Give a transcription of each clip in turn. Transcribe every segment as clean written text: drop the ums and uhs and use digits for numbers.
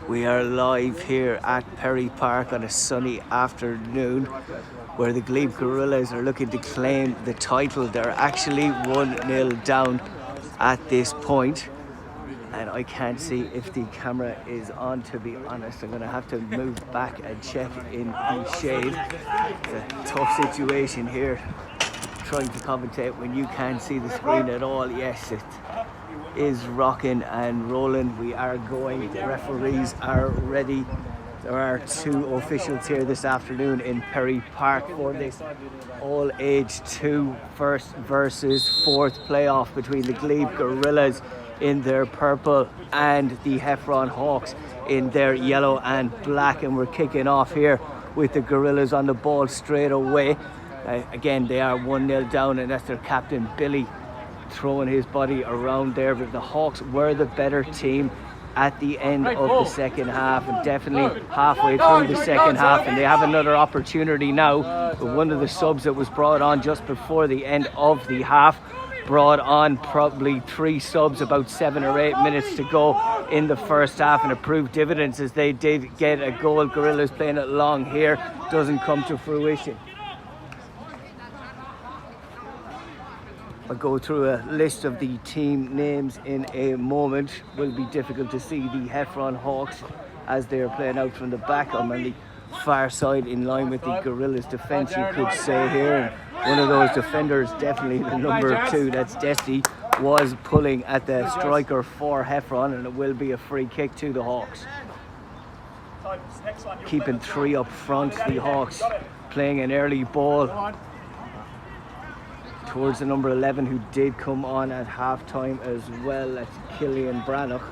We are live here at Perry Park on a sunny afternoon where the Glebe Gorillas are looking to claim the title. They're actually 1-0 down at this point. And I can't see if the camera is on, to be honest. I'm going to have to move back and check in the shade. It's a tough situation here, trying to commentate when you can't see the screen at all. Yes, it is rocking and rolling. We are going. The referees are ready. There are two officials here this afternoon in Perry Park for this all-age 2 first versus 4th playoff between the Glebe Gorillas in their purple and the Heffron Hawks in their yellow and black. And we're kicking off here with the Gorillas on the ball straight away. Again, they are 1-0 down, and that's their captain Billy throwing his body around there. But the Hawks were the better team at the end of the second half, and definitely halfway through the second half, and they have another opportunity now. But one of the subs that was brought on just before the end of the half brought on probably 3 subs about 7 or 8 minutes to go in the first half, and it proved dividends as they did get a goal. Gorillas playing it long here, doesn't come to fruition. I'll go through a list of the team names in a moment. Will be difficult to see the Heffron Hawks as they are playing out from the back. I'm on the far side in line with the Gorillas defence, you could say here. And one of those defenders, definitely the number 2, that's Desti, was pulling at the striker for Heffron, and it will be a free kick to the Hawks. Keeping 3 up front, the Hawks playing an early ball towards the number 11, who did come on at half time as well. That's Killian Brannock.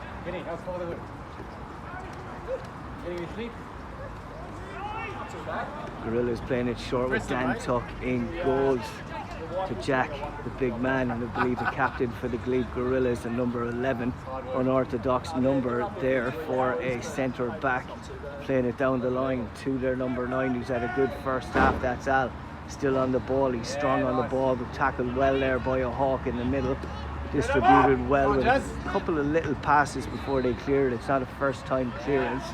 Gorillas playing it short with Dan Tuck in goals to Jack, the big man, and I believe the captain for the Glebe Gorillas, and number 11, unorthodox number there for a centre back. Playing it down the line to their number 9, who's had a good first half. That's Al, still on the ball. He's strong on the ball, but tackled well there by a Hawk in the middle. Distributed well with a couple of little passes before they cleared. It's not a first time clearance.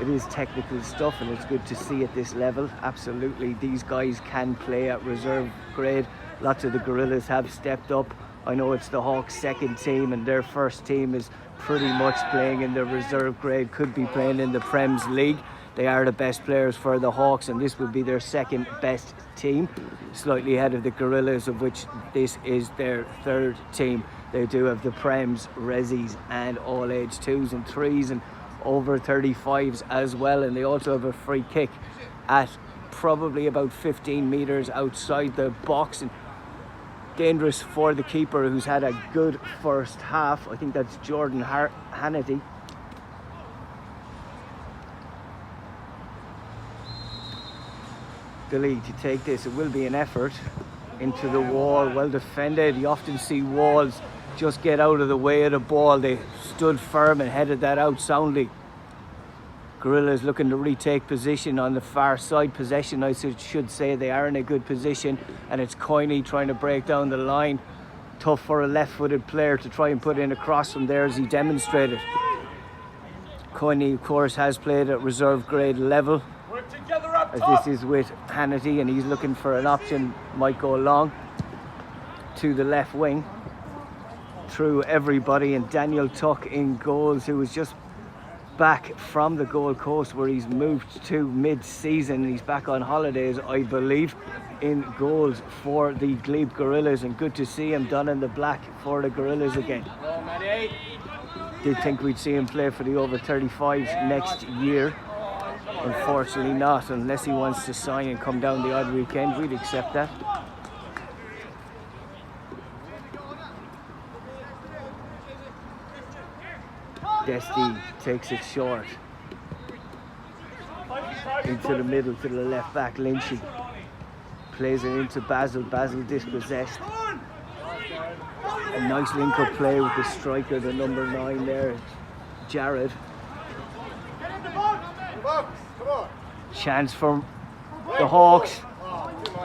It is technical stuff, and it's good to see at this level. Absolutely, these guys can play at reserve grade. Lots of the Gorillas have stepped up. I know it's the Hawks' second team, and their first team is pretty much playing in the reserve grade, could be playing in the Prems League. They are the best players for the Hawks, and this would be their second best team, slightly ahead of the Gorillas, of which this is their 3rd team. They do have the Prems, Resis, and all-age 2s and 3s, and over 35s as well. And they also have a free kick at probably about 15 metres outside the box, and dangerous for the keeper, who's had a good first half. I think that's Jordan Hannity. Billy to take this. It will be an effort into the wall, well defended. You often see walls just get out of the way of the ball. They stood firm and headed that out soundly. Gorillas looking to retake position on the far side. Possession, I should say. They are in a good position, and it's Coyne trying to break down the line. Tough for a left-footed player to try and put in a cross from there, as he demonstrated. Coyne, of course, has played at reserve grade level, as this is with Hannity, and he's looking for an option. Might go long to the left wing through everybody, and Daniel Tuck in goals, who was just back from the Gold Coast, where he's moved to mid-season. He's back on holidays, I believe, in goals for the Glebe Gorillas, and good to see him done in the black for the Gorillas again. Did think we'd see him play for the over 35s next year. Unfortunately not, unless he wants to sign and come down the odd weekend. We'd accept that. Desti takes it short into the middle to the left back. Lynchy plays it into Basil. Basil dispossessed. A nice link-up play with the striker, the number 9 there, Jared. Chance from the Hawks.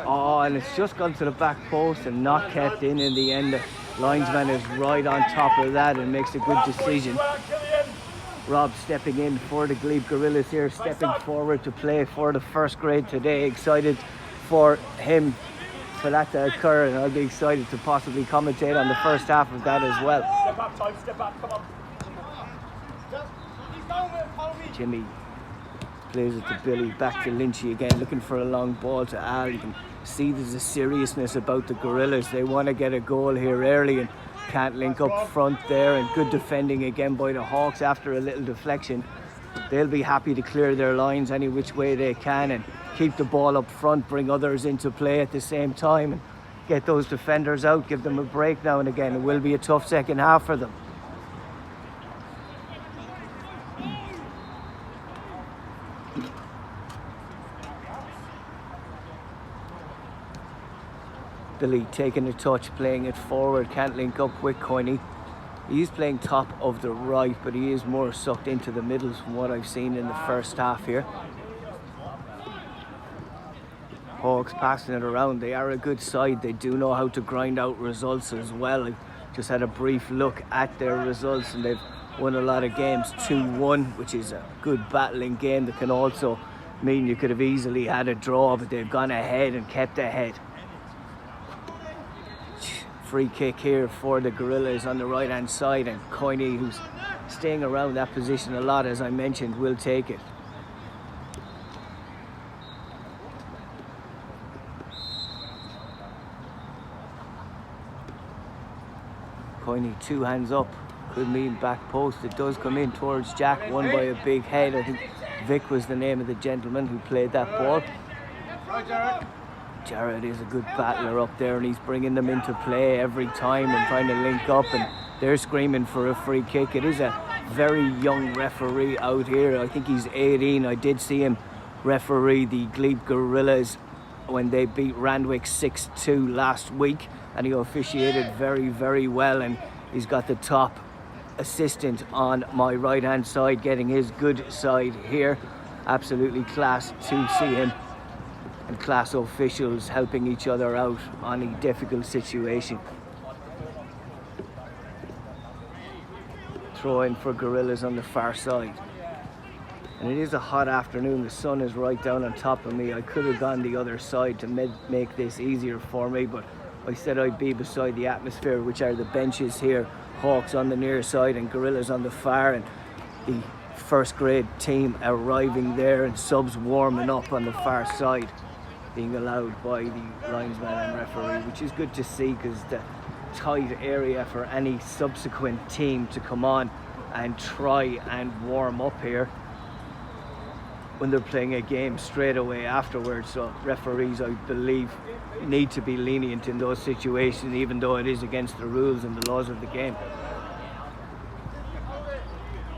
Oh, and it's just gone to the back post and not kept in the end. Linesman is right on top of that and makes a good decision. Rob stepping in for the Glebe Gorillas here, stepping forward to play for the first grade today. Excited for him for that to occur, and I'll be excited to possibly commentate on the first half of that as well. Step up, come on. Jimmy plays it to Billy, back to Lynchy again, looking for a long ball to Al. You can see there's a seriousness about the Gorillas. They want to get a goal here early and can't link up front there, and good defending again by the Hawks after a little deflection. They'll be happy to clear their lines any which way they can and keep the ball up front, bring others into play at the same time and get those defenders out, give them a break now and again. It will be a tough second half for them. Billy taking a touch, playing it forward, can't link up with Coiney. He's playing top of the right, but he is more sucked into the middle from what I've seen in the first half here. Hawks passing it around. They are a good side. They do know how to grind out results as well. I just had a brief look at their results and they've won a lot of games. 2-1, which is a good battling game that can also mean you could have easily had a draw, but they've gone ahead and kept ahead. Free kick here for the Gorillas on the right hand side, and Coiney, who's staying around that position a lot as I mentioned, will take it. Coiney, two hands up, could mean back post. It does come in towards Jack, won by a big head. I think Vic was the name of the gentleman who played that ball. Jared is a good battler up there and he's bringing them into play every time and trying to link up, and they're screaming for a free kick. It is a very young referee out here. I think he's 18. I did see him referee the Glebe Gorillas when they beat Randwick 6-2 last week, and he officiated very, very well, and he's got the top assistant on my right hand side getting his good side here. Absolutely class to see him, and class officials helping each other out on a difficult situation. Throw in for Gorillas on the far side. And it is a hot afternoon. The sun is right down on top of me. I could have gone the other side to make this easier for me, but I said I'd be beside the atmosphere, which are the benches here. Hawks on the near side and Gorillas on the far, and the first grade team arriving there and subs warming up on the far side, being allowed by the linesman and referee, which is good to see because the tight area for any subsequent team to come on and try and warm up here when they're playing a game straight away afterwards. So referees, I believe, need to be lenient in those situations, even though it is against the rules and the laws of the game.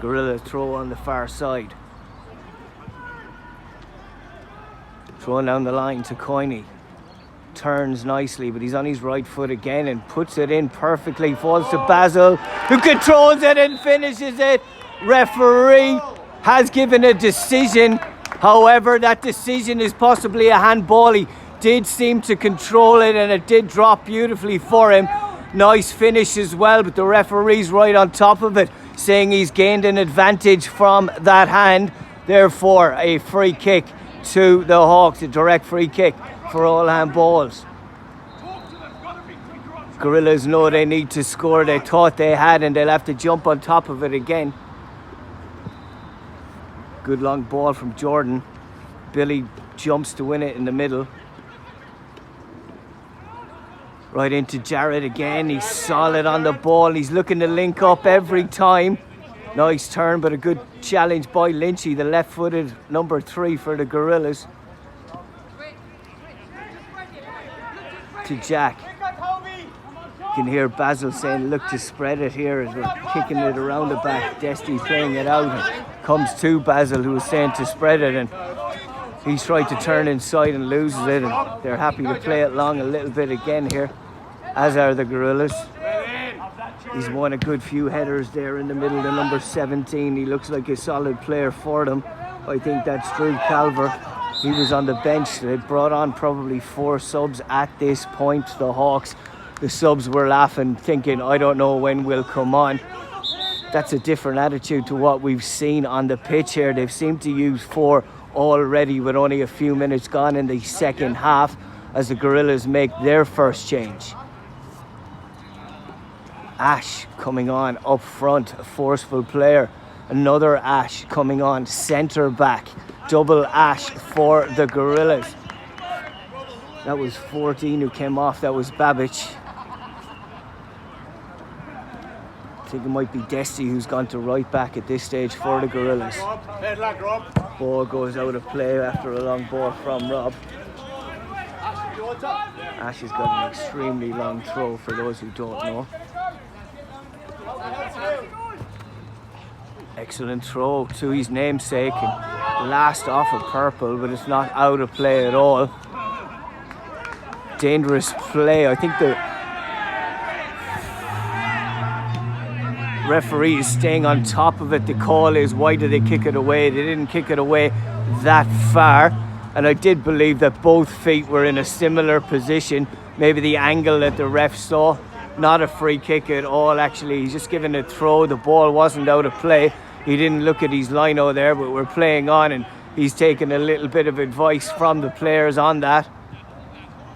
Gorilla throw on the far side. Throwing down the line to Coiney. Turns nicely, but he's on his right foot again and puts it in perfectly. Falls to Basil, who controls it and finishes it. Referee has given a decision. However, that decision is possibly a handball. He did seem to control it and it did drop beautifully for him. Nice finish as well, but the referee's right on top of it, saying he's gained an advantage from that hand. Therefore, a free kick to the Hawks, a direct free kick for all handballs. Gorillas know they need to score. They thought they had, and they'll have to jump on top of it again. Good long ball from Jordan. Billy jumps to win it in the middle. Right into Jared again. He's solid on the ball. He's looking to link up every time. Nice turn, but a good challenge by Lynchy, the left-footed number 3 for the Gorillas. To Jack. You can hear Basil saying, look to spread it here as we're kicking it around the back. Desti's playing it out and comes to Basil, who was saying to spread it, and he's tried to turn inside and loses it, and they're happy to play it long a little bit again here, as are the Gorillas. He's won a good few headers there in the middle, the number 17. He looks like a solid player for them. I think that's Drew Calver. He was on the bench. They brought on probably 4 subs at this point. The Hawks The subs were laughing, thinking, I don't know when we'll come on. That's a different attitude to what we've seen on the pitch here. They've seemed to use 4 already with only a few minutes gone in the second half as the Gorillas make their first change. Ash coming on up front, a forceful player. Another Ash coming on centre back. Double Ash for the Gorillas. That was 14 who came off. That was Babic. I think it might be Desti who's gone to right back at this stage for the Gorillas. Ball goes out of play after a long ball from Rob. Ash has got an extremely long throw for those who don't know. Excellent throw to his namesake and last off of purple, but it's not out of play at all. Dangerous play. I think the referee is staying on top of it. The call is, why did they kick it away? They didn't kick it away that far, and I did believe that both feet were in a similar position. Maybe the angle that the ref saw. Not a free kick at all, actually. He's just given a throw. The ball wasn't out of play. He didn't look at his lino there, but we're playing on, and he's taken a little bit of advice from the players on that.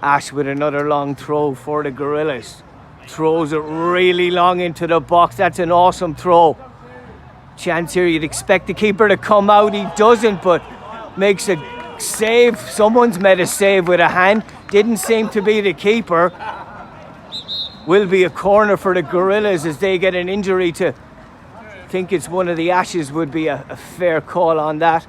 Ash with another long throw for the Gorillas. Throws it really long into the box. That's an awesome throw. Chance here, you'd expect the keeper to come out. He doesn't, but makes a save. Someone's made a save with a hand. Didn't seem to be the keeper. Will be a corner for the Gorillas as they get an injury to. I think it's one of the Ashes would be a fair call on that.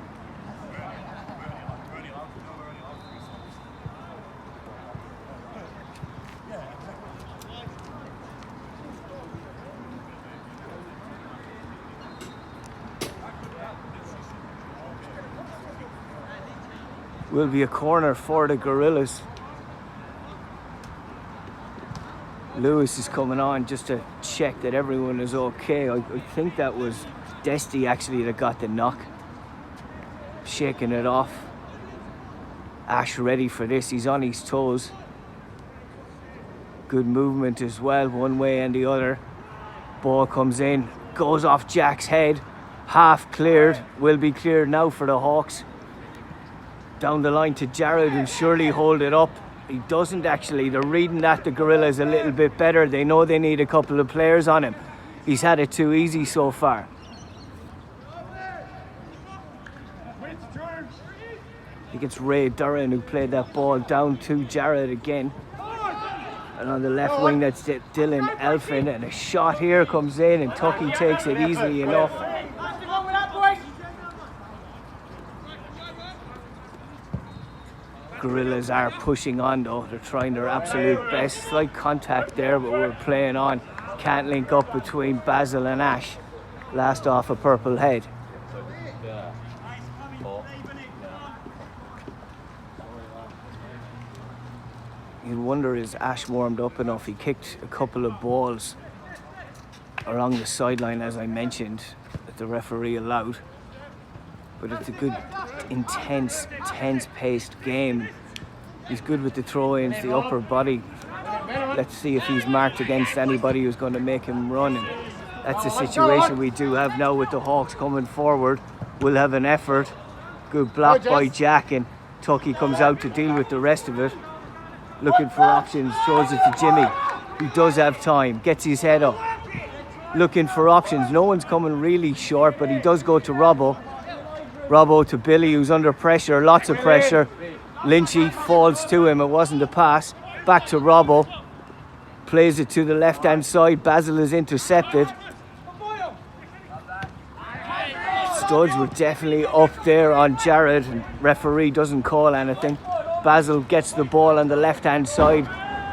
Will be a corner for the Gorillas. Lewis is coming on just to check that everyone is okay. I think that was Desti actually that got the knock. Shaking it off. Ash ready for this. He's on his toes. Good movement as well, one way and the other. Ball comes in, goes off Jack's head. Half cleared. Will be cleared now for the Hawks. Down the line to Jared, who surely hold it up. He doesn't actually. They're reading that the Gorillas a little bit better. They know they need a couple of players on him. He's had it too easy so far. I think it's Ray Duran who played that ball down to Jared again. And on the left wing, that's Dylan Elfin. And a shot here comes in, and Tucky takes it easily enough. Gorillas are pushing on though. They're trying their absolute best. Slight contact there, but we're playing on. Can't link up between Basil and Ash. Last off a purple head. You'd wonder, is Ash warmed up enough? He kicked a couple of balls along the sideline, as I mentioned, that the referee allowed. But it's a good, intense, tense-paced game. He's good with the throw-ins, the upper body. Let's see if he's marked against anybody who's going to make him run. And that's the situation we do have now with the Hawks coming forward. We'll have an effort. Good block by Jack, and Tucky comes out to deal with the rest of it. Looking for options, throws it to Jimmy. He does have time, gets his head up. Looking for options. No one's coming really short, but he does go to Robbo. Robbo to Billy, who's under pressure, lots of pressure. Lynchy falls to him, it wasn't a pass. Back to Robbo. Plays it to the left-hand side. Basil is intercepted. Studs were definitely up there on Jared, and referee doesn't call anything. Basil gets the ball on the left-hand side.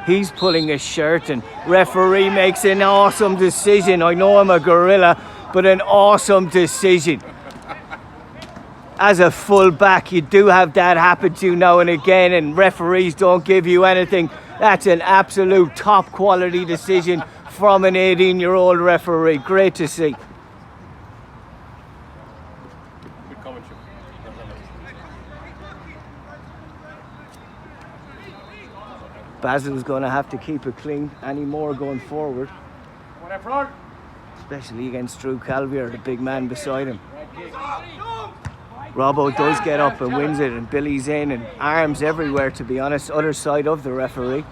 He's pulling his shirt, and referee makes an awesome decision. I know I'm a gorilla, but an awesome decision. As a full-back, you do have that happen to you now and again, and referees don't give you anything. That's an absolute top-quality decision from an 18-year-old referee. Great to see. Basil's going to have to keep it clean anymore going forward. Especially against Drew Calvier, the big man beside him. Robbo does get up and wins it, and Billy's in, and arms everywhere, to be honest, other side of the referee.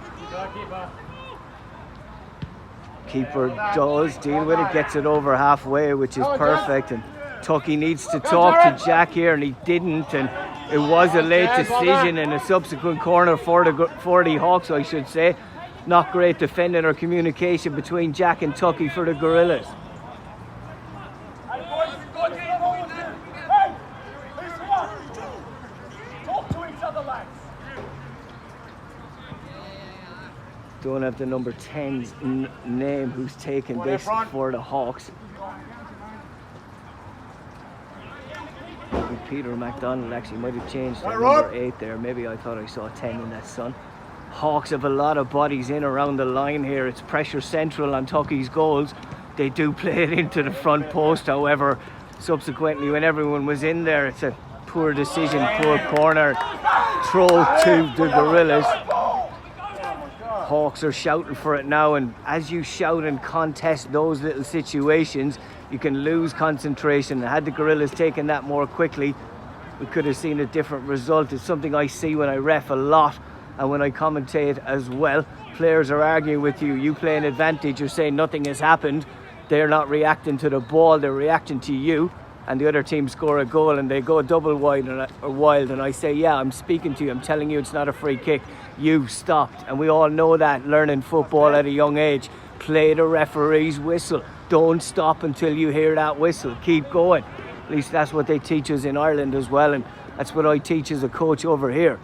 Keeper does deal with it, gets it over halfway, which is perfect, and Tucky needs to talk to Jack here, and he didn't, and it was a late decision and a subsequent corner for the Hawks, I should say. Not great defending or communication between Jack and Tucky for the Gorillas. Don't have the number 10's name who's taken this for the Hawks. I think Peter McDonald actually might have changed to number 8 there. Maybe I thought I saw 10 in that sun. Hawks have a lot of bodies in around the line here. It's pressure central on Tucky's goals. They do play it into the front post, however, subsequently when everyone was in there, it's a poor decision, poor corner, throw to the Gorillas. Hawks are shouting for it now, and as you shout and contest those little situations, you can lose concentration. And had the Gorillas taken that more quickly, we could have seen a different result. It's something I see when I ref a lot and when I commentate as well. Players are arguing with you. You play an advantage, you're saying nothing has happened. They're not reacting to the ball, they're reacting to you. And the other team score a goal and they go double wide or wild, and I say, yeah, I'm speaking to you, I'm telling you it's not a free kick. You stopped, and we all know that learning football at a young age. Play the referee's whistle. Don't stop until you hear that whistle. Keep going. At least that's what they teach us in Ireland as well, and that's what I teach as a coach over here.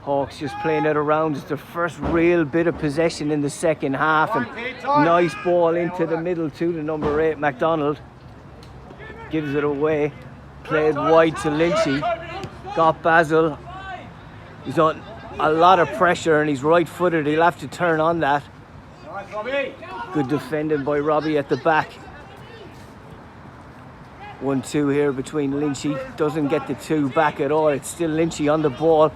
Hawks just playing it around. It's their first real bit of possession in the second half, and nice ball into the middle to the number 8 McDonald. Gives it away. Played wide to Lynchy. Got Basil. He's on a lot of pressure and he's right-footed. He'll have to turn on that. Good defending by Robbie at the back. 1-2 here between Lynchy. Doesn't get the 2 back at all. It's still Lynchy on the ball.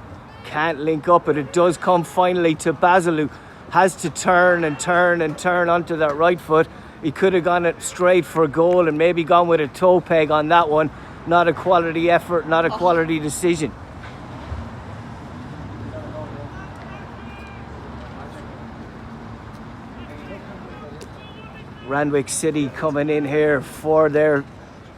Can't link up, but it does come finally to Basil, who has to turn and turn and turn onto that right foot. He could have gone it straight for goal and maybe gone with a toe peg on that one. Not a quality effort, not a quality decision. Randwick City coming in here for their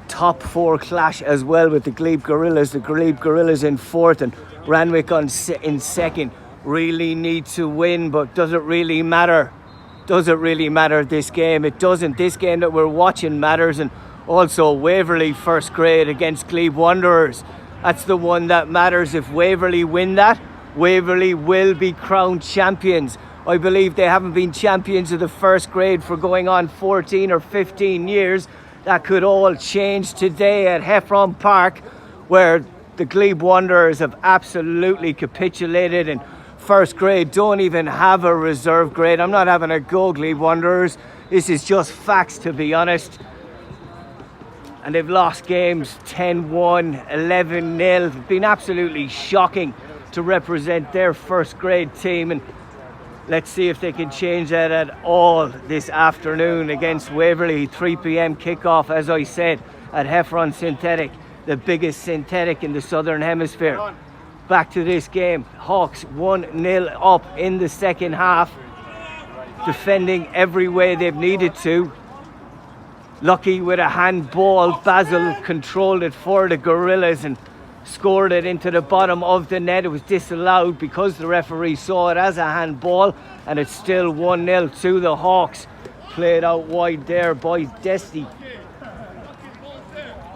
top 4 clash as well with the Glebe Gorillas. The Glebe Gorillas in 4th and Randwick in 2nd. Really need to win, but does it really matter? Does it really matter this game? It doesn't. This game that we're watching matters, and also Waverley first grade against Glebe Wanderers. That's the one that matters. If Waverley win that, Waverley will be crowned champions. I believe they haven't been champions of the first grade for going on 14 or 15 years. That could all change today at Heffron Park, where the Glebe Wanderers have absolutely capitulated, and first grade don't even have a reserve grade. I'm not having a go, Glebe Wanderers. This is just facts, to be honest. And they've lost games 10-1, 11-0. It's been absolutely shocking to represent their first grade team, and let's see if they can change that at all this afternoon against Waverley. 3 p.m. kickoff, as I said, at Heffron Synthetic, the biggest synthetic in the Southern Hemisphere. Back to this game. Hawks 1-0 up in the second half, defending every way they've needed to. Lucky with a handball. Basil controlled it for the Gorillas and scored it into the bottom of the net. It was disallowed because the referee saw it as a handball, and it's still 1-0 to the Hawks. Played out wide there by Desti.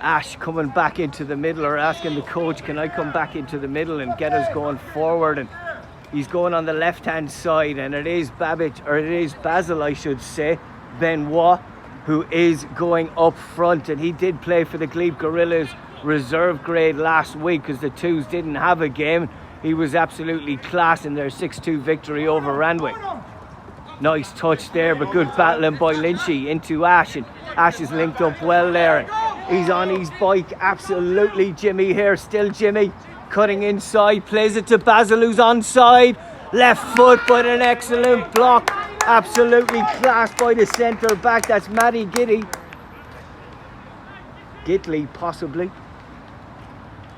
Ash coming back into the middle, or asking the coach, can I come back into the middle and get us going forward? And he's going on the left hand side, and it is Basil, I should say, Benoit, who is going up front. And he did play for the Glebe Gorillas reserve grade last week because the 2s didn't have a game. He was absolutely class in their 6-2 victory over Randwick. Nice touch there, but good battling by Lynchy into Ash, and Ash is linked up well there. He's on his bike, absolutely Jimmy here, still Jimmy. cutting inside, plays it to Basil, who's onside. Left foot, but an excellent block. Absolutely class by the centre back. That's Matty Gitley, possibly.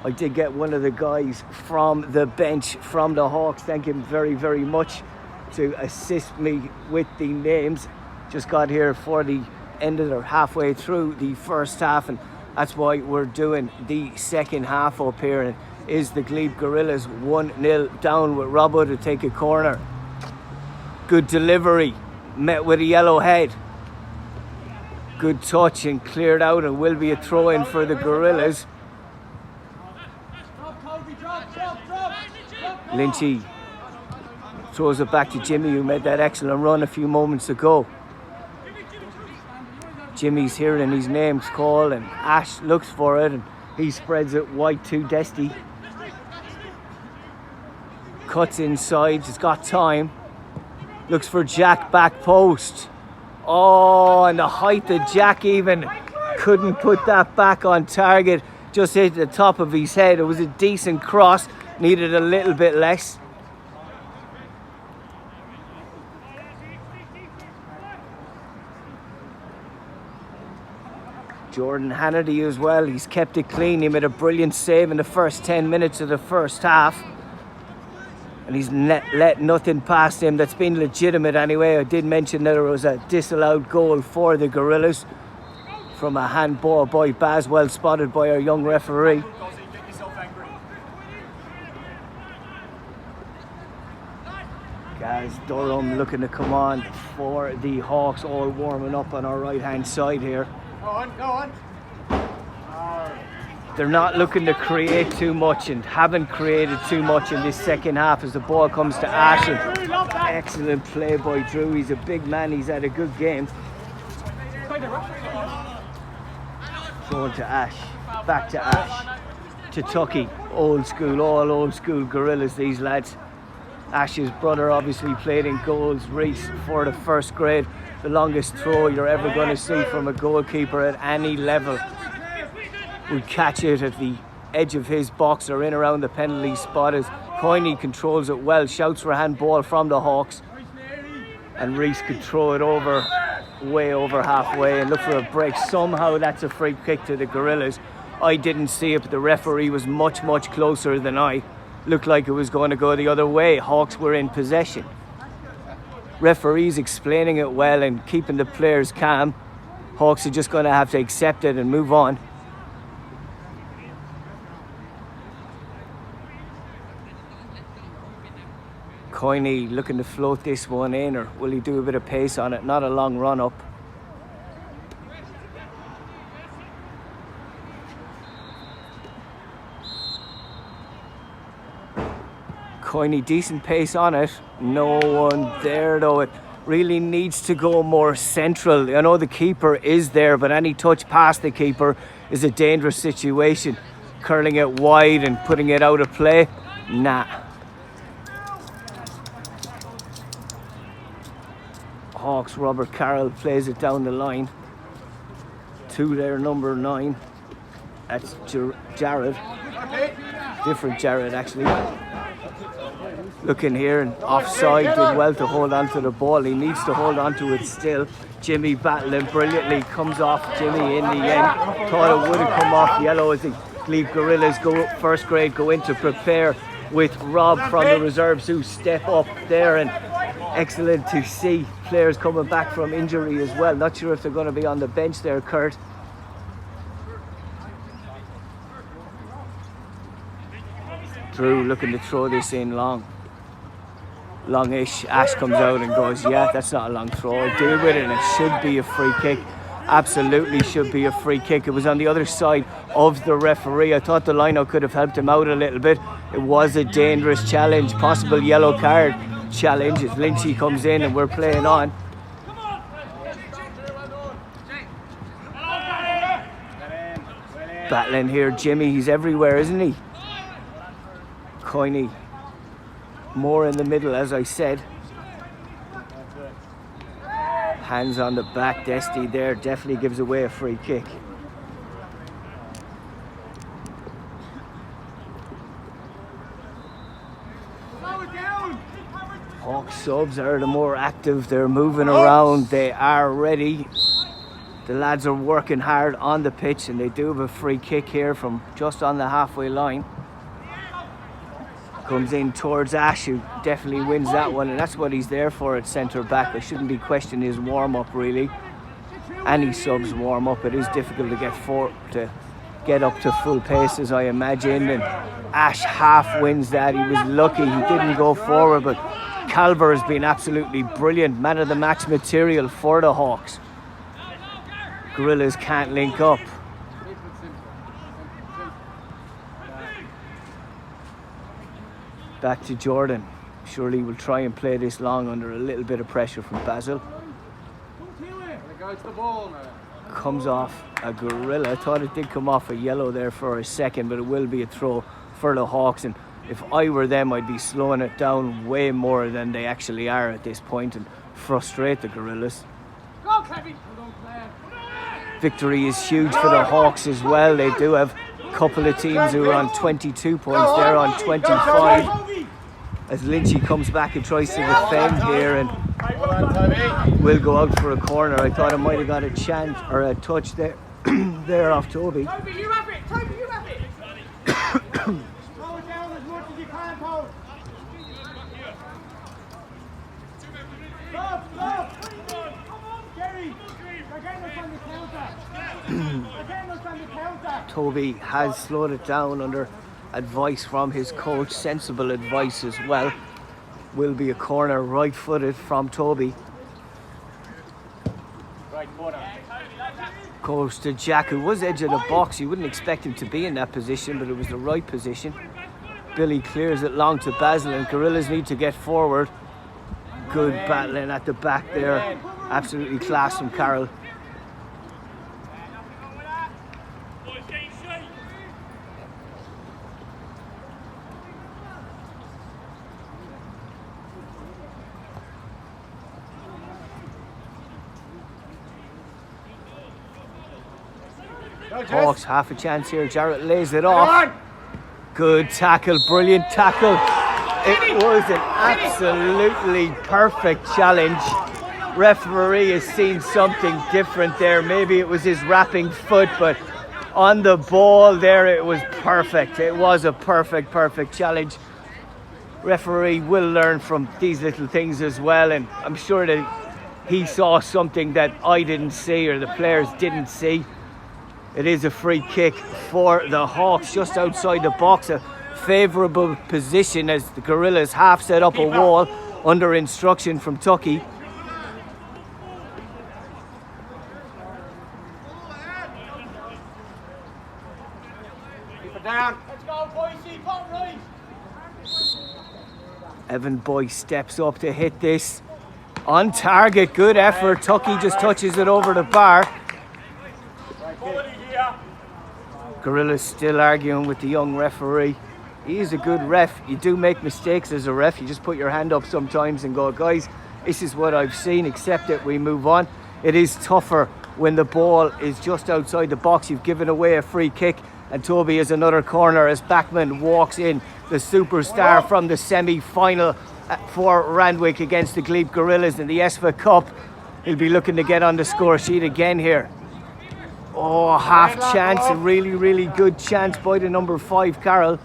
I did get one of the guys from the bench from the Hawks. Thank him very, very much to assist me with the names. Just got here for the end of, or halfway through the first half, and that's why we're doing the second half up here. And is the Glebe Gorillas 1-0 down with Robbo to take a corner. Good delivery, met with a yellow head. Good touch and cleared out, and will be a throw in for the Gorillas. Lynchy throws it back to Jimmy, who made that excellent run a few moments ago. Jimmy's hearing his name's called, and Ash looks for it, and he spreads it wide to Desty. Cuts inside, he's got time. Looks for Jack back post. Oh, and the height that Jack even couldn't put that back on target. Just hit the top of his head. It was a decent cross, needed a little bit less. Jordan Hannity as well, he's kept it clean. He made a brilliant save in the first 10 minutes of the first half. And he's let nothing past him that's been legitimate anyway. I did mention that there was a disallowed goal for the Gorillas from a handball by Baz, well spotted by our young referee. Gaz Durham looking to come on for the Hawks, all warming up on our right hand side here. Go on. They're not looking to create too much and haven't created too much in this second half as the ball comes to Ash. Excellent play by Drew. He's a big man. He's had a good game. Thrown to Ash. Back to Ash. To Tucky. Old school, all old school Gorillas, these lads. Ash's brother obviously played in goals. Reese for the first grade. The longest throw you're ever going to see from a goalkeeper at any level. Would catch it at the edge of his box or in around the penalty spot as Coyne controls it well, shouts for a handball from the Hawks, and Reese could throw it over, way over halfway, and look for a break. Somehow that's a free kick to the Gorillas. I didn't see it, but the referee was much closer than I. Looked like it was going to go the other way. Hawks were in possession. Referees explaining it well and keeping the players calm. Hawks are just going to have to accept it and move on. Coyne looking to float this one in, or will he do a bit of pace on it? Not a long run up. Coyne, decent pace on it. No one there though. It really needs to go more central. I know the keeper is there, but any touch past the keeper is a dangerous situation. Curling it wide and putting it out of play, nah. Hawks, Robert Carroll plays it down the line to their number 9. That's Jared. Different Jared actually. Looking here, and offside, did well to hold on to the ball. He needs to hold on to it still. Jimmy battling brilliantly, comes off Jimmy in the end. Thought it would have come off yellow as the Glebe Gorillas first grade go in to prepare with Rob from the reserves, who step up there, and excellent to see players coming back from injury as well. Not sure if they're going to be on the bench there, Kurt. Drew looking to throw this in longish. Ash comes out and goes, yeah, that's not a long throw. I'll deal with it, and it should be a free kick. Absolutely should be a free kick. It was on the other side of the referee. I thought the line-out could have helped him out a little bit. It was a dangerous challenge, possible yellow card challenge as Lynchy comes in and we're playing on. Battling here, Jimmy, he's everywhere, isn't he? Coyne more in the middle, as I said. Hands on the back, Desty there definitely gives away a free kick. subs are the more active. They're moving around. They are ready. The lads are working hard on the pitch, and they do have a free kick here from just on the halfway line. Comes in towards Ash, who definitely wins that one, and that's what he's there for at centre back. I shouldn't be questioning his warm up really. Any subs warm up, it is difficult to get up to full pace, as I imagine, and Ash half wins that. He was lucky he didn't go forward, but Calver has been absolutely brilliant. Man of the match material for the Hawks. Gorillas can't link up. Back to Jordan. Surely will try and play this long under a little bit of pressure from Basil. Comes off a Gorilla. I thought it did come off a yellow there for a second, but it will be a throw for the Hawks, and if I were them I'd be slowing it down way more than they actually are at this point and frustrate the Gorillas. Victory is huge for the Hawks as well. They do have a couple of teams who are on 22 points. They're on 25. As Lynchy comes back and tries to defend here, and will go out for a corner. I thought it might have got a chance or a touch there there off Toby. Toby, you have it! Toby, you have it! Slow it down as much as you can, Paul. Stop! Come on, Jerry! They're getting us on the counter. They're getting us on the counter. Toby has slowed it down under advice from his coach, sensible advice as well. Will be a corner, right-footed from Toby. Goes to Jack, who was edge of the box. You wouldn't expect him to be in that position, but it was the right position. Billy clears it long to Basil, and Gorillas need to get forward. Good battling at the back there. Absolutely class from Carroll. Hawks half a chance here. Jarrett lays it off. Good tackle, brilliant tackle. It was an absolutely perfect challenge. Referee has seen something different there. Maybe it was his wrapping foot, but on the ball there it was perfect. It was a perfect challenge. Referee will learn from these little things as well, and I'm sure that he saw something that I didn't see or the players didn't see. It is a free kick for the Hawks just outside the box. A favourable position as the Gorillas half set up a wall under instruction from Tucky. Keep it down. Let's go, Boise. Bottom right. Evan Boyce steps up to hit this. On target, good effort. Tucky just touches it over the bar. Gorillas still arguing with the young referee. He's a good ref. You do make mistakes as a ref. You just put your hand up sometimes and go, guys, this is what I've seen, accept it, we move on. It is tougher when the ball is just outside the box. You've given away a free kick, and Toby has another corner as Backman walks in, the superstar from the semi-final for Randwick against the Glebe Gorillas in the Esfa Cup. He'll be looking to get on the score sheet again here. Oh, half chance, a really good chance by the number 5, Carroll.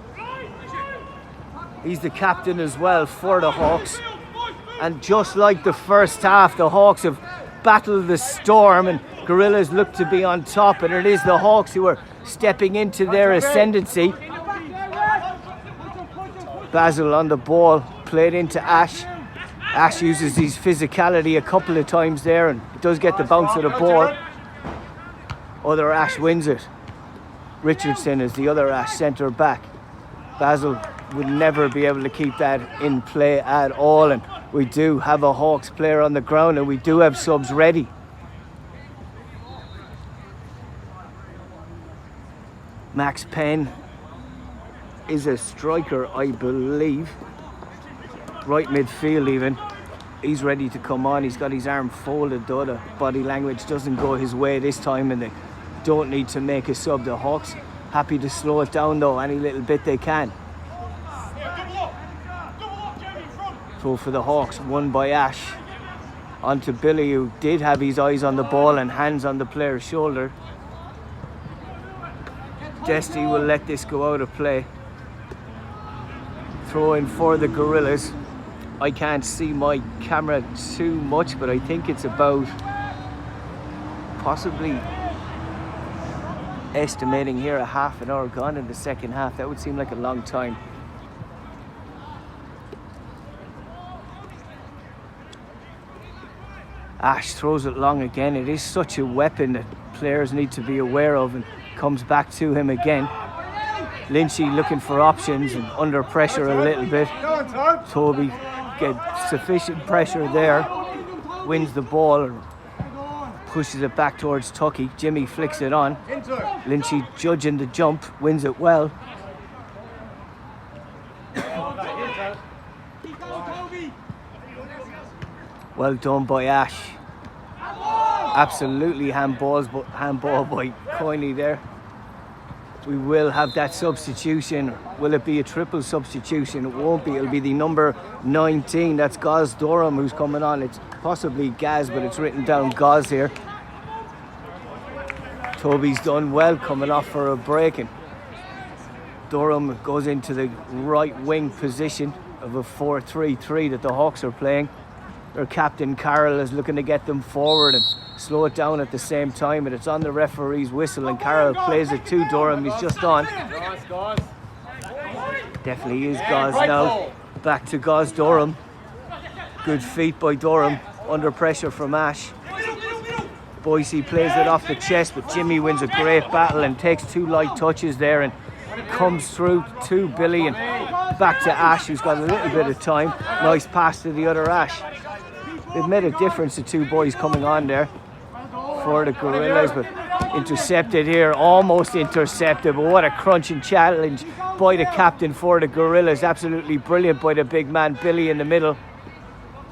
He's the captain as well for the Hawks. And just like the first half, the Hawks have battled the storm and Gorillas look to be on top, and it is the Hawks who are stepping into their ascendancy. Basil on the ball, played into Ash. Ash uses his physicality a couple of times there and does get the bounce of the ball. Other Ash wins it. Richardson is the other Ash centre back. Basil would never be able to keep that in play at all, and we do have a Hawks player on the ground and we do have subs ready. Max Penn is a striker, I believe. Right midfield even. He's ready to come on. He's got his arm folded though. The body language doesn't go his way this time and they don't need to make a sub. The Hawks happy to slow it down though, any little bit they can. Throw for the Hawks, won by Ash. On to Billy, who did have his eyes on the ball and hands on the player's shoulder. Desti will let this go out of play. Throw in for the Gorillas. I can't see my camera too much, but I think it's about, possibly estimating here, a half an hour gone in the second half. That would seem like a long time. Ash throws it long again. It is such a weapon that players need to be aware of, and comes back to him again. Lynchy looking for options and under pressure a little bit. Toby gets sufficient pressure there, wins the ball, pushes it back towards Tucky. Jimmy flicks it on. Lynchy judging the jump, wins it well. Well done by Ash. Absolutely handball by Coyne there. We will have that substitution. Will it be a triple substitution? It won't be. It'll be the number 19. That's Gaz Durham who's coming on. It's possibly Gaz, but it's written down Gaz here. Toby's done well coming off for a break, and Durham goes into the right wing position of a 4-3-3 that the Hawks are playing. Their captain Carroll is looking to get them forward and slow it down at the same time, and it's on the referee's whistle, and Carroll plays it to Durham. He's just on. Definitely is Gaz now. Back to Gaz Durham. Good feet by Durham, under pressure from Ash. Boise plays it off the chest, but Jimmy wins a great battle and takes two light touches there and comes through to Billy and back to Ash, who's got a little bit of time. Nice pass to the other Ash. They've made a difference, the two boys coming on there for the Gorillas, but intercepted here, almost intercepted, but what a crunching challenge by the captain for the Gorillas. Absolutely brilliant by the big man Billy in the middle.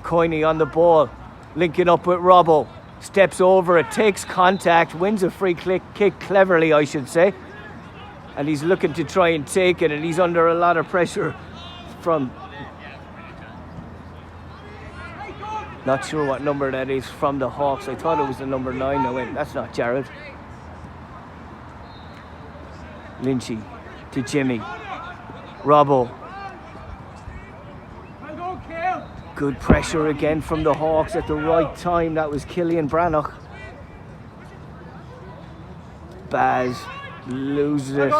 Coyne on the ball, linking up with Robbo, steps over it, takes contact, wins a free kick cleverly, I should say, and he's looking to try and take it, and he's under a lot of pressure from, not sure what number that is from the Hawks. I thought it was the number 9. No, wait, that's not Jared. Lynchy to Jimmy. Robbo. Good pressure again from the Hawks at the right time. That was Killian Brannock. Baz loses it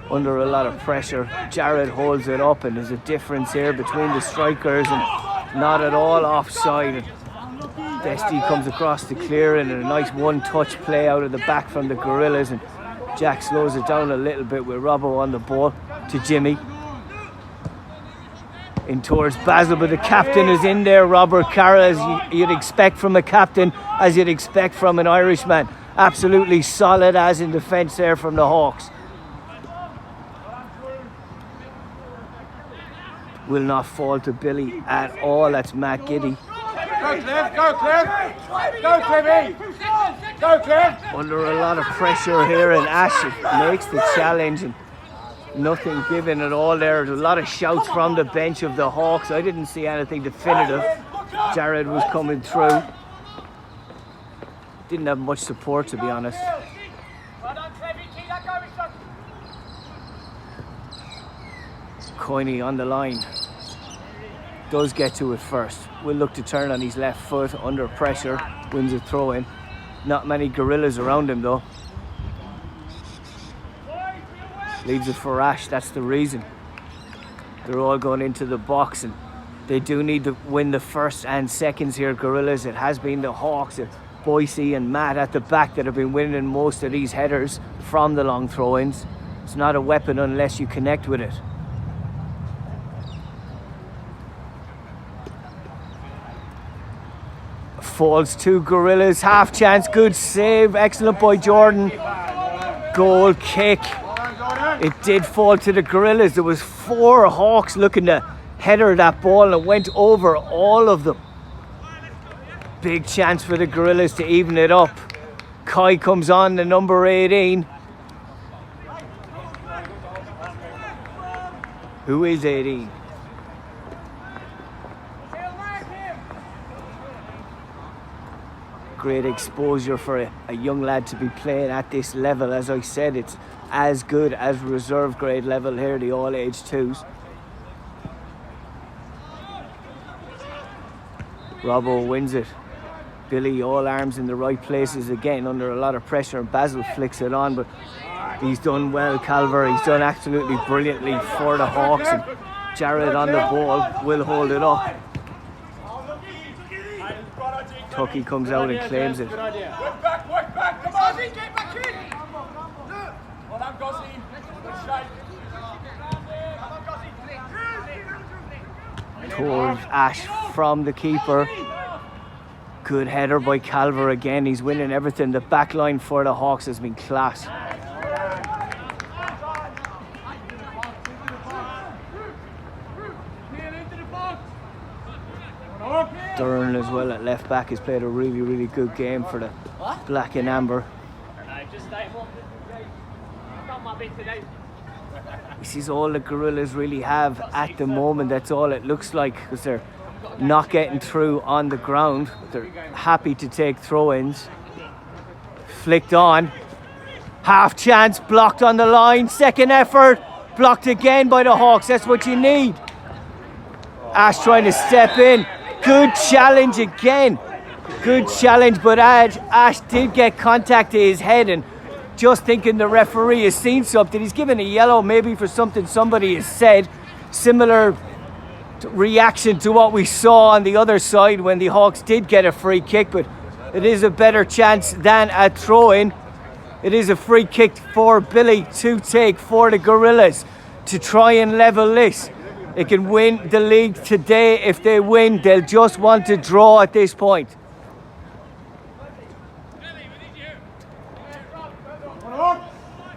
under a lot of pressure. Jared holds it up, and there's a difference here between the strikers, and not at all offside. Desti comes across the clearing, and a nice one-touch play out of the back from the Gorillas, and Jack slows it down a little bit with Robbo on the ball to Jimmy. In towards Basil, but the captain is in there. Robert Carroll, as you'd expect from a captain, as you'd expect from an Irishman. Absolutely solid as in defence there from the Hawks. Will not fall to Billy at all. That's Matt Giddy. Go Cliff, go Cliff! Go Cliffy! Go Cliff! Under a lot of pressure here, and Ash makes the challenge, and nothing given at all there. There's a lot of shouts from the bench of the Hawks. I didn't see anything definitive. Jared was coming through. Didn't have much support, to be honest. Coyne on the line. Does get to it first. Will look to turn on his left foot under pressure. Wins a throw in. Not many Gorillas around him though. Leaves it for Ash, that's the reason. They're all going into the box, and they do need to win the first and seconds here, Gorillas. It has been the Hawks, Boise and Matt at the back, that have been winning most of these headers from the long throw-ins. It's not a weapon unless you connect with it. Falls to Gorillas, half chance, good save, excellent by Jordan. Goal kick. It did fall to the Gorillas. There was 4 Hawks looking to header that ball, and it went over all of them. Big chance for the Gorillas to even it up. Kai comes on, the number 18. Who is 18? great exposure for a young lad to be playing at this level. As I said, it's as good as reserve grade level here, the Aa2s. Robbo wins it. Billy, all arms in the right places again, under a lot of pressure, and Basil flicks it on, but he's done well, Calver. He's done absolutely brilliantly for the Hawks, and Jared on the ball will hold it up. Tucky comes out and claims it. Work back, come on! Get back in! Well, I'm Gosling. Good shape. Towards Ash from the keeper. Good header by Calver again. He's winning everything. The back line for the Hawks has been class. Duran as well at left back has played a really, really good game for the Black and Amber. This is all the Gorillas really have at the moment. That's all it looks like, because they're not getting through on the ground. They're happy to take throw-ins. Flicked on. Half chance, blocked on the line. Second effort, blocked again by the Hawks. That's what you need. Ash trying to step in. Good challenge again. Good challenge, but Ash did get contact to his head, and just thinking the referee has seen something. He's given a yellow maybe for something somebody has said. Similar reaction to what we saw on the other side when the Hawks did get a free kick, but it is a better chance than a throw-in. It is a free kick for Billy to take for the Gorillas to try and level this. They can win the league today. If they win, they'll just want to draw at this point.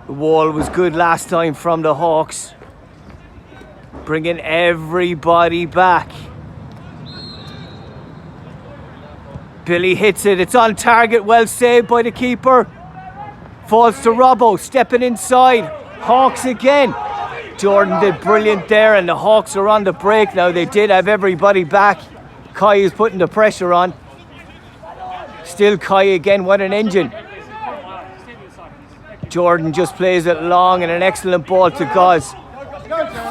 The wall was good last time from the Hawks. Bringing everybody back. Billy hits it. It's on target. Well saved by the keeper. Falls to Robbo. Stepping inside. Hawks again. Jordan did brilliant there, and the Hawks are on the break now. They did have everybody back. Kai is putting the pressure on. Still Kai again. What an engine. Jordan just plays it long, and an excellent ball to Goz.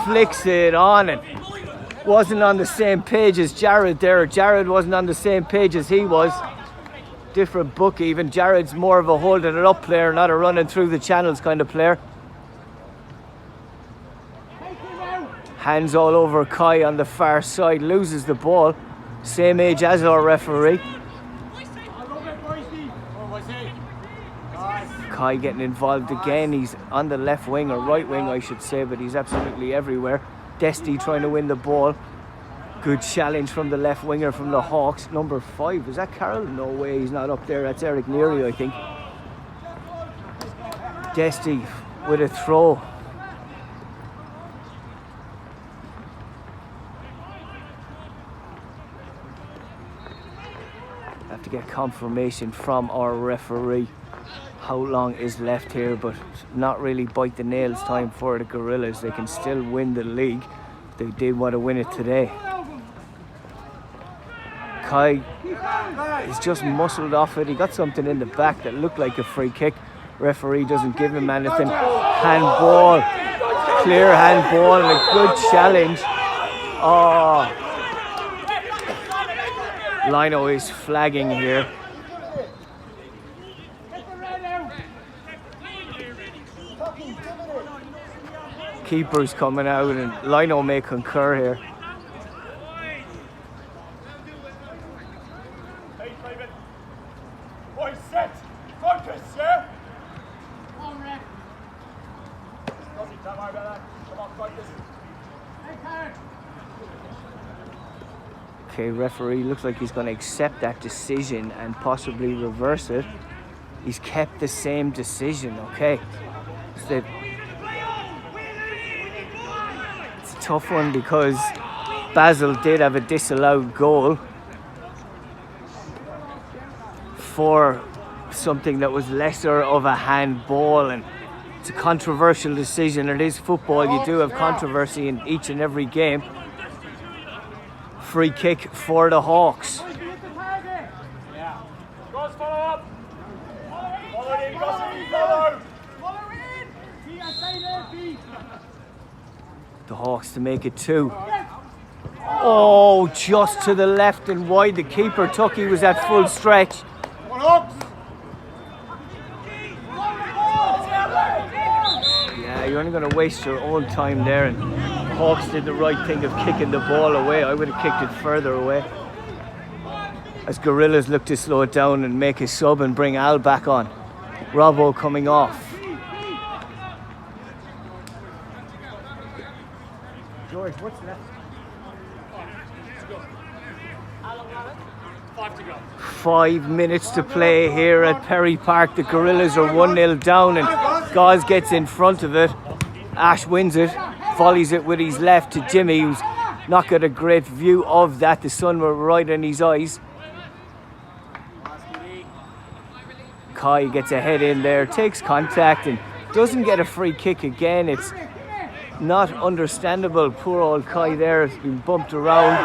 Flicks it on, and wasn't on the same page as Jared there. Jared wasn't on the same page as he was. Different book even. Jared's more of a holding it up player, not a running through the channels kind of player. Hands all over Kai on the far side, loses the ball. Same age as our referee. Kai getting involved again. He's on the left wing, or right wing I should say, but he's absolutely everywhere. Desti trying to win the ball. Good challenge from the left winger from the Hawks. Number 5, is that Carroll? No way, he's not up there. That's Eric Neary, I think. Desti with a throw. Have to get confirmation from our referee how long is left here, but not really bite the nails time for the Gorillas. They can still win the league. They did want to win it today. Kai is just muscled off it. He got something in the back that looked like a free kick. Referee doesn't give him anything. Handball, clear handball, and a good challenge. Oh, Lino is flagging here. Keeper's coming out, and Lino may concur here. Boys, set! Focus, yeah? Don't worry about that. Come on, focus. Okay, referee looks like he's going to accept that decision and possibly reverse it. He's kept the same decision, okay. So it's a tough one because Basil did have a disallowed goal for something that was lesser of a handball, and it's a controversial decision. It is football, you do have controversy in each and every game. Free kick for the Hawks. Cross, follow up. Follow in, follow. Follow in. Stay there, Pete. The Hawks to make it 2. Oh, just to the left and wide. The keeper, Tucky, was at full stretch. Yeah, you're only going to waste your own time there, and the Hawks did the right thing of kicking the ball away. I would have kicked it further away. As Gorillas look to slow it down and make a sub and bring Al back on. Robbo coming off. George, what's left? 5 to go. 5 minutes to play here at Perry Park. The Gorillas are 1-0 down and Gaz gets in front of it. Ash wins it, volleys it with his left to Jimmy, who's not got a great view of that. The sun were right in his eyes. Kai gets a head in there, takes contact and doesn't get a free kick again. It's not understandable. Poor old Kai there has been bumped around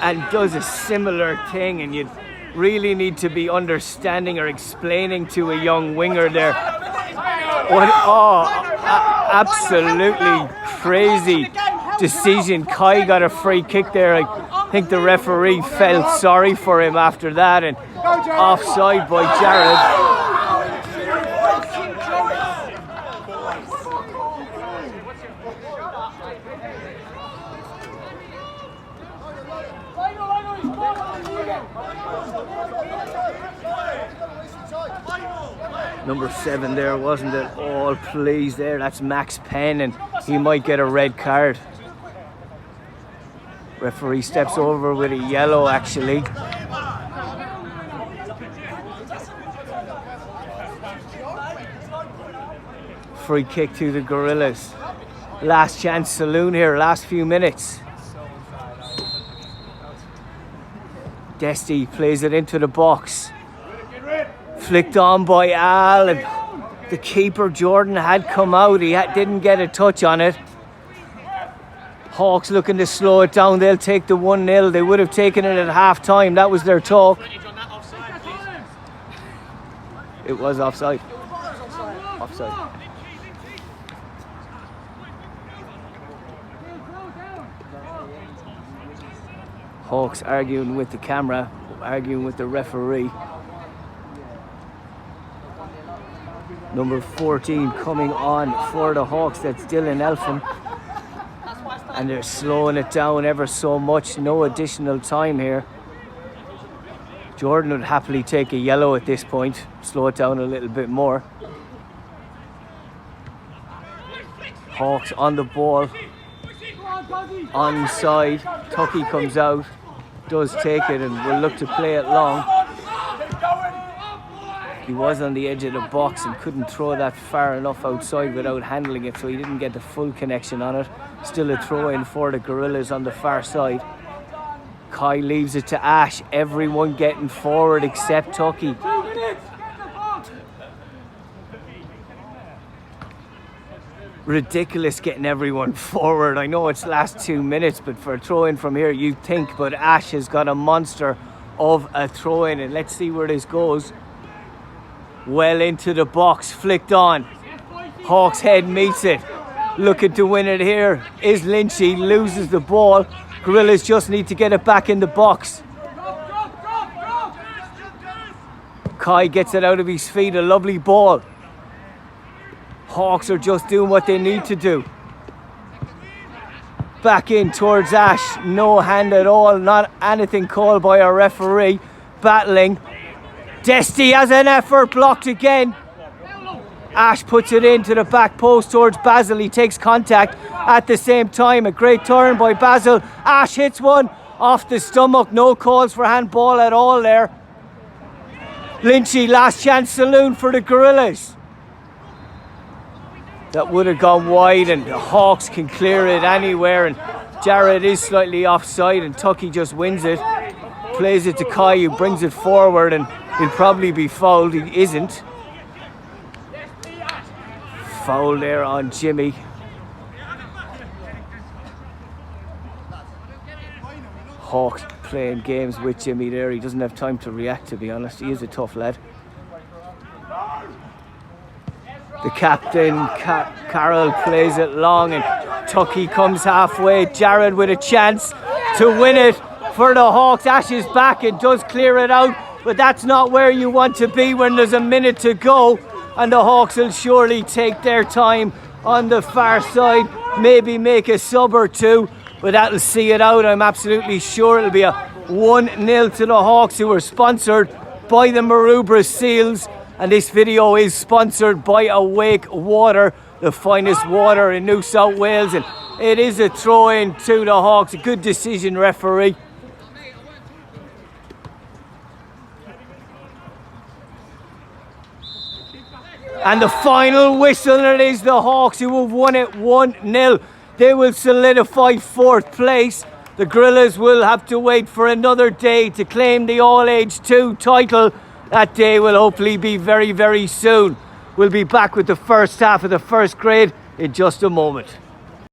and does a similar thing, and you really need to be understanding or explaining to a young winger there. Absolutely crazy decision. Kai got a free kick there. I think the referee felt sorry for him after that, and offside by Jared. Number 7 there, wasn't it? All pleased there. That's Max Penn, and he might get a red card. Referee steps over with a yellow, actually. Free kick to the Gorillas. Last chance saloon here, last few minutes. Desti plays it into the box. Flicked on by Al, and the keeper Jordan had come out. He didn't get a touch on it. Hawks looking to slow it down. They'll take the 1-0. They would have taken it at half time. That was their talk. It was offside. Offside. Hawks arguing with the camera, arguing with the referee. Number 14 coming on for the Hawks. That's Dylan Elfin. And they're slowing it down ever so much. No additional time here. Jordan would happily take a yellow at this point. Slow it down a little bit more. Hawks on the ball. Onside. Tucky comes out. Does take it and will look to play it long. He was on the edge of the box and couldn't throw that far enough outside without handling it, so he didn't get the full connection on it. Still a throw in for the Gorillas on the far side. Kai leaves it to Ash. Everyone getting forward except Tucky. Ridiculous getting everyone forward. I know it's last 2 minutes, but for a throw in from here you'd think, but Ash has got a monster of a throw in, and let's see where this goes. Well into the box, flicked on. Hawks head meets it. Looking to win it here is Lynchy, loses the ball. Gorillas just need to get it back in the box. Kai gets it out of his feet, a lovely ball. Hawks are just doing what they need to do. Back in towards Ash, no hand at all, not anything called by our referee. Battling. Desti has an effort, blocked again. Ash puts it into the back post towards Basil. He takes contact at the same time. A great turn by Basil. Ash hits one off the stomach. No calls for handball at all there. Lynchy, last chance saloon for the Gorillas. That would have gone wide, and the Hawks can clear it anywhere, and Jared is slightly offside and Tucky just wins it. Plays it to Kai, who brings it forward, and he'll probably be fouled. He isn't. Foul there on Jimmy. Hawks playing games with Jimmy there. He doesn't have time to react, to be honest. He is a tough lad. The captain, Carroll, plays it long, and Tucky comes halfway. Jared with a chance to win it for the Hawks. Ashes back and does clear it out, but that's not where you want to be when there's a minute to go, and the Hawks will surely take their time on the far side, maybe make a sub or two, but that'll see it out. I'm absolutely sure it'll be a 1-0 to the Hawks, who are sponsored by the Maroubra Seals, and this video is sponsored by Awake Water, the finest water in New South Wales, and it is a throw-in to the Hawks. A good decision, referee. And the final whistle, and it is the Hawks who have won it 1-0. They will solidify 4th place. The Gorillas will have to wait for another day to claim the All-Age2 title. That day will hopefully be very, very soon. We'll be back with the first half of the first grade in just a moment.